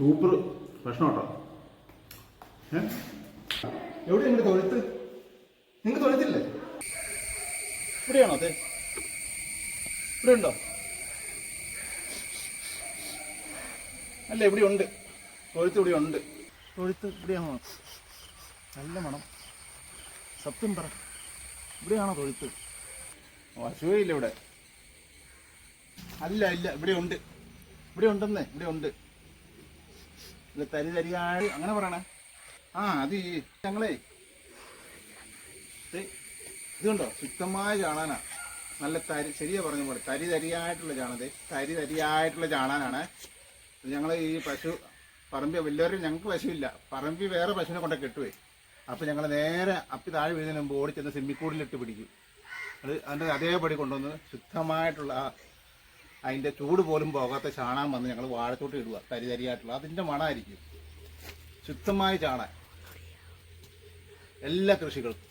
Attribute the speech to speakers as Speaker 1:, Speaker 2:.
Speaker 1: Super ഭക്ഷണം കേട്ടോ. എവിടെ നിങ്ങളുടെ തൊഴുത്ത്? നിങ്ങൾ തൊഴുത്തില്ലേ? ഇവിടെയാണോ? അതെ, ഇവിടെ ഉണ്ടോ? അല്ല, ഇവിടെ ഉണ്ട് തൊഴുത്ത്. ഇവിടെ ഉണ്ട് തൊഴുത്ത്. ഇവിടെയാണോ? നല്ല മണം. സത്യം പറ, ഇവിടെയാണോ തൊഴുത്ത്? പശുവേ ഇല്ല ഇവിടെ. അല്ല ഇല്ല, ഇവിടെ ഉണ്ട്. ഇവിടെ ഉണ്ടെന്നേ, ഇവിടെ ഉണ്ട്. ഇത് തരി തരിയായി അങ്ങനെ പറയണേ. അത് ഞങ്ങളെ ഇതുണ്ടോ, ശുദ്ധമായ ചാണാനാ. നല്ല തരി, ശരിയാ പറഞ്ഞ പോലെ തരി തരിയായിട്ടുള്ള ചാണത്. തരി തരിയായിട്ടുള്ള ചാണാനാണ്. ഞങ്ങൾ ഈ പശു പറമ്പി വലിയവരും, ഞങ്ങൾക്ക് പശുവില്ല, പറമ്പി വേറെ പശുവിനെ കൊണ്ടേ കെട്ടുപോയി. അപ്പം ഞങ്ങൾ നേരെ അപ്പി താഴെ വീഴുന്നതിന് മുമ്പ് ഓടിച്ചെന്ന് സിമ്മിക്കൂടിലിട്ട് പിടിക്കും. അതിൻ്റെ അതേപടി കൊണ്ടുവന്ന് ശുദ്ധമായിട്ടുള്ള അതിൻ്റെ ചൂട് പോലും പോകാത്ത ചാണാൻ വന്ന് ഞങ്ങൾ വാഴത്തോട്ട് ഇടുക. തരി തരിയായിട്ടുള്ള അതിൻ്റെ മണമായിരിക്കും. ശുദ്ധമായ ചാണാൻ എല്ലാ കൃഷികൾക്കും.